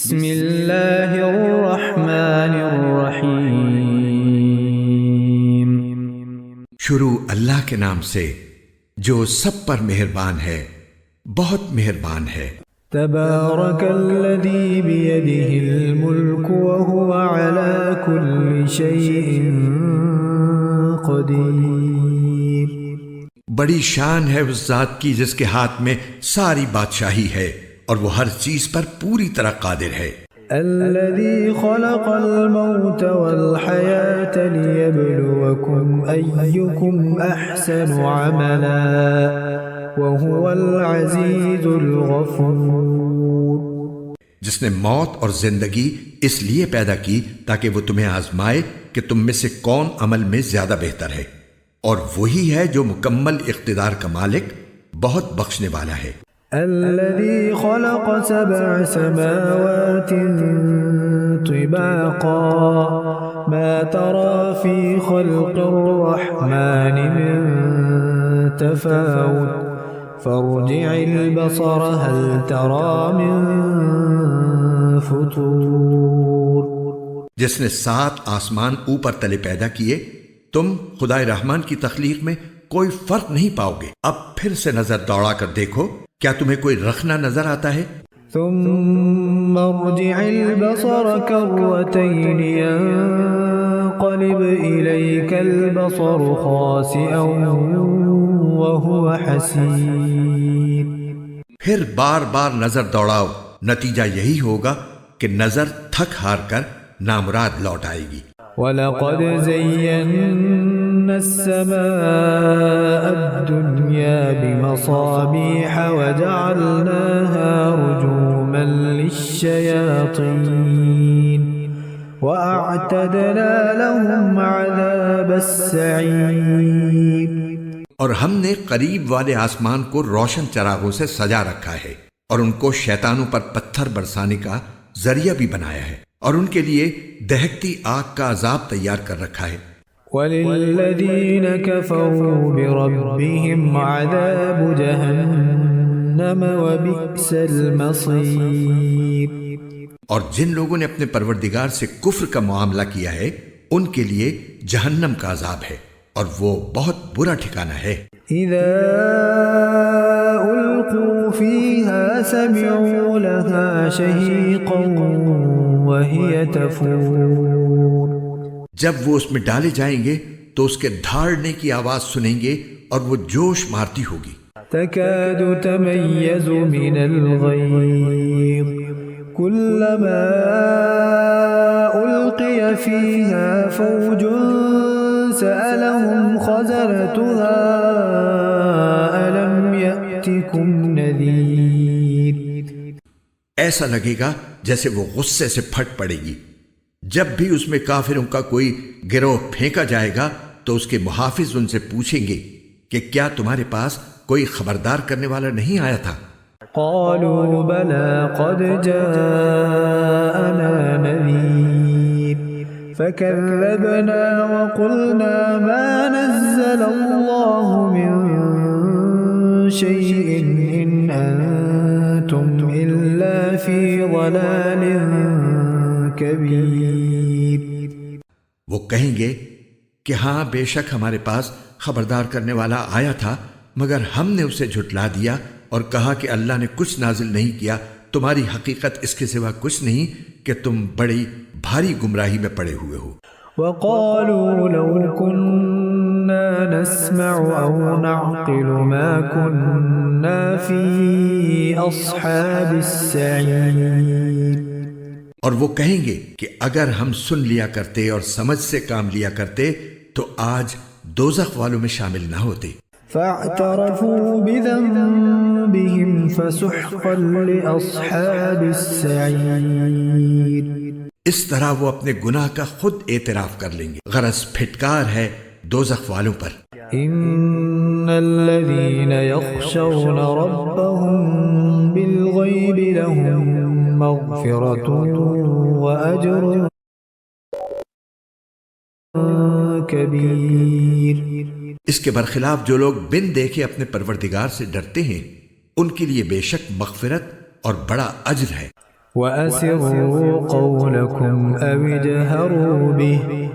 بسم اللہ الرحمن الرحیم۔ شروع اللہ کے نام سے جو سب پر مہربان ہے، بہت مہربان ہے۔ تبارک الذی بیدہ الملک وہو علی کل شیء قدیر۔ بڑی شان ہے اس ذات کی جس کے ہاتھ میں ساری بادشاہی ہے اور وہ ہر چیز پر پوری طرح قادر ہے۔ الذي خلق الموت والحياة ليبلوكم أيكم أحسن عملا وهو العزيز الغفور۔ جس نے موت اور زندگی اس لیے پیدا کی تاکہ وہ تمہیں آزمائے کہ تم میں سے کون عمل میں زیادہ بہتر ہے، اور وہی ہے جو مکمل اقتدار کا مالک، بہت بخشنے والا ہے۔ الذي خلق 7 سماوات طباقا ما ترى في خلق الرحمن من تفاوت فارجع البصر هل ترى من فطور۔ جس نے 7 آسمان اوپر تلے پیدا کیے، تم خدائے رحمان کی تخلیق میں کوئی فرق نہیں پاؤ گے۔ اب پھر سے نظر دوڑا کر دیکھو، کیا تمہیں کوئی رخنا نظر آتا ہے؟ ثم ارجع البصر كرتين ينقلب إليك البصر خاسئا وهو حسير۔ پھر بار بار نظر دوڑاؤ، نتیجہ یہی ہوگا کہ نظر تھک ہار کر نامراد لوٹ آئے گی۔ وَلَقَدْ زَيَّنَّا السَّمَاءَ الدُّنْيَا بِمَصَابِيحَ وَجَعَلْنَاهَا رُجُومًا لِلشَّيَاطِينِ وَأَعْتَدْنَا لَهُمْ عَذَابَ السَّعِيرِ۔ اور ہم نے قریب والے آسمان کو روشن چراغوں سے سجا رکھا ہے، اور ان کو شیطانوں پر پتھر برسانے کا ذریعہ بھی بنایا ہے، اور ان کے لیے دہکتی آگ کا عذاب تیار کر رکھا ہے۔ وَلِلَّذِينَ كَفَرُوا بِرَبِّهِمْ عَذَابُ جَهَنَّمَ وَبِئْسَ الْمَصِيرُ۔ اور جن لوگوں نے اپنے پروردگار سے کفر کا معاملہ کیا ہے، ان کے لیے جہنم کا عذاب ہے، اور وہ بہت برا ٹھکانہ ہے۔ اِذَا أُلْقُوا فِيهَا سَمِعُوا لَهَا شَهِيقًا وَهِيَ تَفُورُ۔ جب وہ اس میں ڈالے جائیں گے تو اس کے دھاڑنے کی آواز سنیں گے اور وہ جوش مارتی ہوگی۔ تَكَادُ تَمَيَّزُ مِنَ الْغَيْظِ كُلَّمَا أُلْقِيَ فِيهَا فَوْجٌ سَأَلَهُمْ خَزَنَتُهَا أَلَمْ يَأْتِكُمْ نَذِيرٌ۔ ایسا لگے گا جیسے وہ غصے سے پھٹ پڑے گی۔ جب بھی اس میں کافروں کا کوئی گروہ پھینکا جائے گا تو اس کے محافظ ان سے پوچھیں گے کہ کیا تمہارے پاس کوئی خبردار کرنے والا نہیں آیا تھا؟ قالوا بلى قد جاءنا نذير فكذبنا وقلنا ما نزل الله من شيء إن أنتم إلا في ضلال كبير۔ وہ کہیں گے کہ ہاں بے شک ہمارے پاس خبردار کرنے والا آیا تھا، مگر ہم نے اسے جھٹلا دیا اور کہا کہ اللہ نے کچھ نازل نہیں کیا، تمہاری حقیقت اس کے سوا کچھ نہیں کہ تم بڑی بھاری گمراہی میں پڑے ہوئے ہو۔ وقالوا لو كنا نسمع أو نعقل ما كنا في أصحاب السعير۔ اور وہ کہیں گے کہ اگر ہم سن لیا کرتے اور سمجھ سے کام لیا کرتے تو آج دوزخ والوں میں شامل نہ ہوتے۔ فاعترفوا بذنبهم فسحقا لأصحاب السعير۔ اس طرح وہ اپنے گناہ کا خود اعتراف کر لیں گے، غرض پھٹکار ہے دوزخ والوں پر۔ ان الذين يخشون ربهم بالغيب لهم مغفرة وأجر كبير۔ اس کے برخلاف جو لوگ بن دیکھے اپنے پروردگار سے ڈرتے ہیں، ان کے لیے بے شک مغفرت اور بڑا اجر ہے۔ وَأَسِرُّوا قَوْلَكُمْ أَوِ اجْهَرُوا بِهِ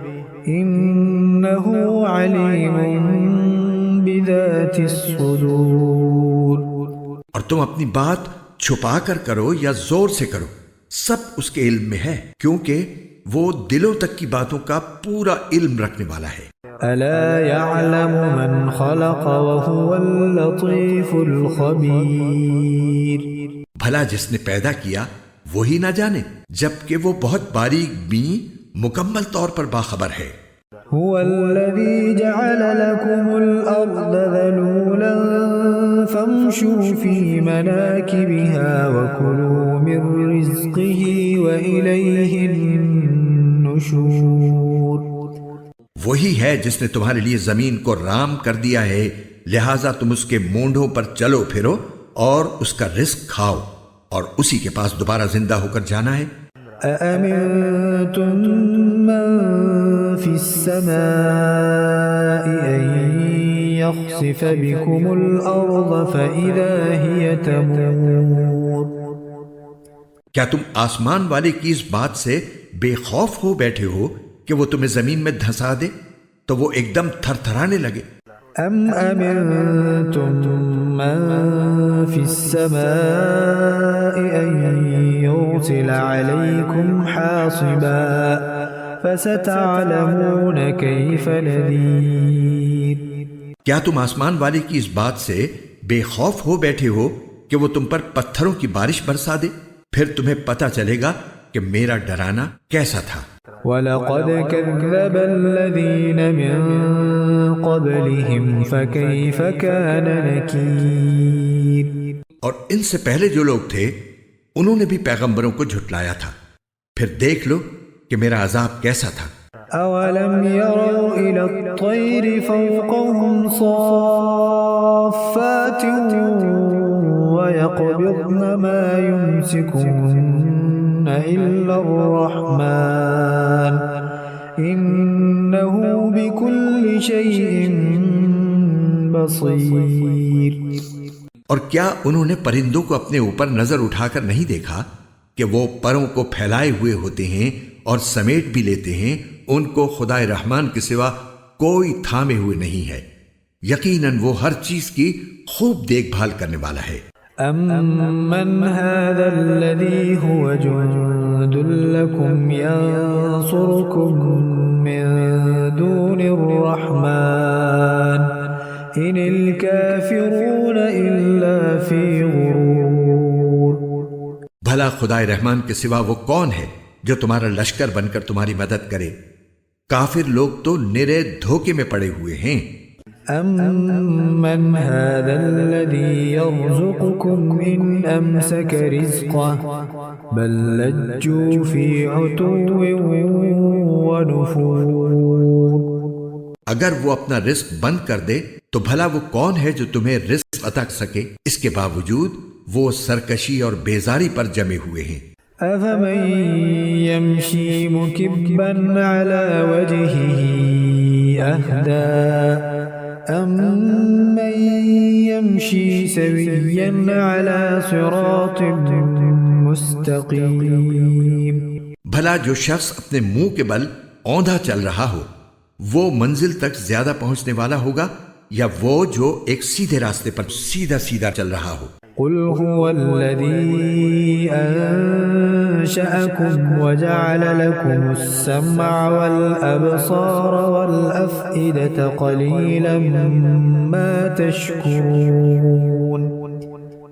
إِنَّهُ عَلِيمٌ بِذَاتِ الصُّدُورِ۔ اور تم اپنی بات چھپا کر کرو یا زور سے کرو، سب اس کے علم میں ہے، کیونکہ وہ دلوں تک کی باتوں کا پورا علم رکھنے والا ہے۔ أَلَا يَعْلَمُ مَنْ خَلَقَ وَهُوَ اللَّطِيفُ الْخَبِيرُ۔ بھلا جس نے پیدا کیا وہی نہ جانے، جبکہ وہ بہت باریک بین مکمل طور پر باخبر ہے۔ هو الذي جعل لكم الأرض ذلولا فامشوا في مناكبها وكلوا من رزقه وإليه النشور۔ وہی ہے جس نے تمہارے لیے زمین کو رام کر دیا ہے، لہٰذا تم اس کے مونڈوں پر چلو پھرو اور اس کا رزق کھاؤ، اور اسی کے پاس دوبارہ زندہ ہو کر جانا ہے۔ أَأَمِنْتُمْ مَنْ فِي السَّمَاءِ أَنْ يَخْسِفَ بِكُمُ الْأَرْضَ فَإِذَا هِيَ تَمُورُ۔ کیا تم آسمان والے کی اس بات سے بے خوف ہو بیٹھے ہو کہ وہ تمہیں زمین میں دھسا دے تو وہ ایک دم تھر تھرانے لگے؟ أَمْ أَمِنْتُمْ مَنْ فِي السَّمَاءِ أَنْ يُرْسِلَ عَلَيْكُمْ حَاصِبًا فَسَتَعْلَمُونَ كَيْفَ نَذِيرِ۔ کیا تم آسمان والے کی اس بات سے بے خوف ہو بیٹھے ہو کہ وہ تم پر پتھروں کی بارش برسا دے؟ پھر تمہیں پتہ چلے گا کہ میرا ڈرانا کیسا تھا۔ وَلَقَدْ كَذَّبَ الَّذِينَ مِن قَبْلِهِمْ فَكَيْفَ كَانَ نَكِيرِ۔ اور ان سے پہلے جو لوگ تھے انہوں نے بھی پیغمبروں کو جھٹلایا تھا، پھر دیکھ لو کہ میرا عذاب کیسا تھا۔ أَوَلَمْ يَرَوْا إِلَى الطَّيْرِ فَوْقَهُمْ صَافَّاتٍ وَيَقْبِضْنَ مَا يُمْسِكُهُنَّ إِلَّا الرَّحْمَنُ إِنَّهُ بِكُلِّ شَيْءٍ بَصِيرٌ۔ اور کیا انہوں نے پرندوں کو اپنے اوپر نظر اٹھا کر نہیں دیکھا کہ وہ پروں کو پھیلائے ہوئے ہوتے ہیں اور سمیٹ بھی لیتے ہیں، ان کو خدائے رحمان کے سوا کوئی تھامے ہوئے نہیں ہے، یقیناً وہ ہر چیز کی خوب دیکھ بھال کرنے والا ہے۔ أَمَّنْ هَذَا الَّذِي هُوَ جُنْدٌ لَكُمْ يَنْصُرُكُمْ مِنْ دُونِ الرَّحْمَنِ إِنِ الْكَافِرُونَ إِلَّا فِي غُرُورٍ۔ بھلا خدائے رحمان کے سوا وہ کون ہے جو تمہارا لشکر بن کر تمہاری مدد کرے؟ کافر لوگ تو نرے دھوکے میں پڑے ہوئے ہیں۔ أَمَّنْ هَذَا الَّذِي يَرْزُقُكُمْ إِنْ أَمْسَكَ رِزْقَهُ بَلْ لَجُّوا فِي عُتُوٍّ وَنُفُورٍ۔ اگر وہ اپنا رزق بند کر دے تو بھلا وہ کون ہے جو تمہیں رزق عطا سکے؟ اس کے باوجود وہ سرکشی اور بیزاری پر جمے ہوئے ہیں۔ أَفَمَنْ يَمْشِي مُكِبًّا عَلَى وَجْهِهِ أَهْدَى أَمَّنْ يَمْشِي سَوِيًّا عَلَى صِرَاطٍ مُسْتَقِيمٍ۔ بھلا جو شخص اپنے منہ کے بل اوندھا چل رہا ہو وہ منزل تک زیادہ پہنچنے والا ہوگا یا وہ جو ایک سیدھے راستے پر سیدھا سیدھا چل رہا ہو؟ قُلْ هُوَ الَّذِي أَنشَأَكُمْ وَجَعَلَ لَكُمُ السَّمْعَ وَالْأَبْصَارَ وَالْأَفْئِدَةَ قَلِيلًا مَا تَشْكُرُونَ۔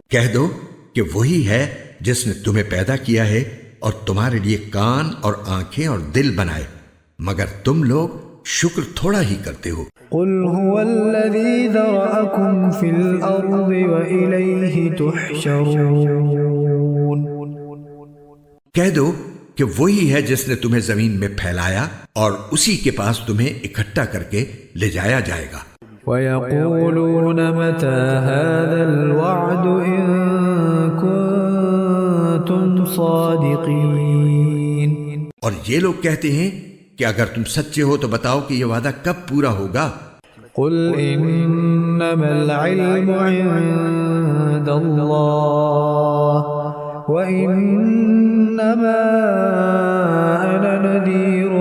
کہہ دو کہ وہی ہے جس نے تمہیں پیدا کیا ہے اور تمہارے لیے کان اور آنکھیں اور دل بنائے، مگر تم لوگ شکر تھوڑا ہی کرتے ہو۔ قُلْ هُوَ الَّذِي ذَرَأَكُمْ فِي الْأَرْضِ وَإِلَيْهِ تُحْشَرُونَ۔ کہہ دو کہ وہی ہے جس نے تمہیں زمین میں پھیلایا اور اسی کے پاس تمہیں اکٹھا کر کے لے جایا جائے گا۔ وَيَقُولُونَ مَتَى هَذَا الْوَعْدُ إِن كُنتُمْ صَادِقِينَ۔ اور یہ لوگ کہتے ہیں کہ اگر تم سچے ہو تو بتاؤ کہ یہ وعدہ کب پورا ہوگا؟ قُلْ إِنَّمَا الْعِلْمُ عِندَ اللَّهِ وإنما أنا نذير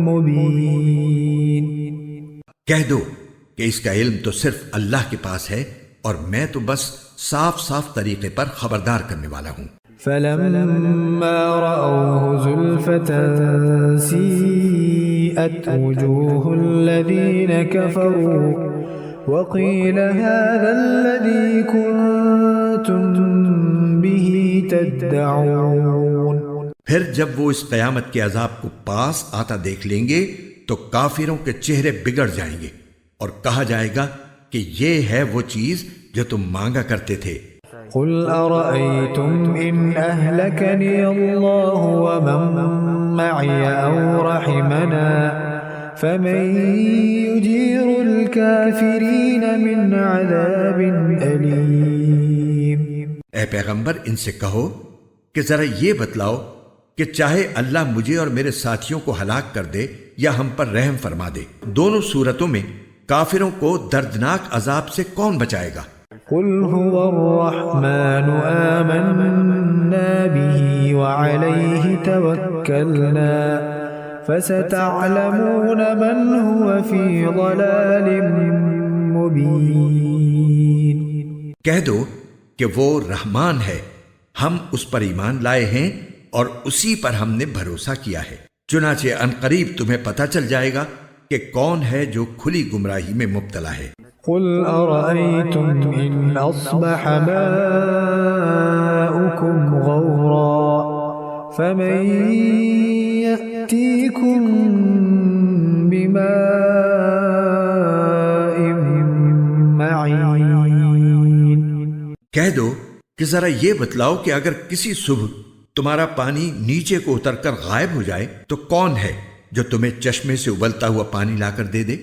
مبين. کہہ دو کہ اس کا علم تو صرف اللہ کے پاس ہے اور میں تو بس صاف صاف طریقے پر خبردار کرنے والا ہوں. فلما رأوه زلفة سيئت وجوه الذين كفروا وقيل هذا الذي كنتم به تدعون. پھر جب وہ اس قیامت کے عذاب کو پاس آتا دیکھ لیں گے تو کافروں کے چہرے بگڑ جائیں گے اور کہا جائے گا کہ یہ ہے وہ چیز جو تم مانگا کرتے تھے. قل أرأيتم إن أهلكني الله ومن معي أو رحمنا فمن يجير الكافرين من عذاب أليم. اے پیغمبر ان سے کہو کہ ذرا یہ بتلاؤ کہ چاہے اللہ مجھے اور میرے ساتھیوں کو ہلاک کر دے یا ہم پر رحم فرما دے، دونوں صورتوں میں کافروں کو دردناک عذاب سے کون بچائے گا؟ قل هو الرحمن آمنا به وعليه توكلنا فستعلمون من هو في ضلال مبين. کہہ دو کہ وہ رحمان ہے، ہم اس پر ایمان لائے ہیں اور اسی پر ہم نے بھروسہ کیا ہے، چنانچہ عنقریب تمہیں پتہ چل جائے گا کہ کون ہے جو کھلی گمراہی میں مبتلا ہے. قل أرأيتم إن أصبح ماؤكم غورا فمن يأتيكم بماء معين. کہہ دو کہ ذرا یہ بتلاؤ کہ اگر کسی صبح تمہارا پانی نیچے کو اتر کر غائب ہو جائے تو کون ہے جو تمہیں چشمے سے ابلتا ہوا پانی لا کر دے دے؟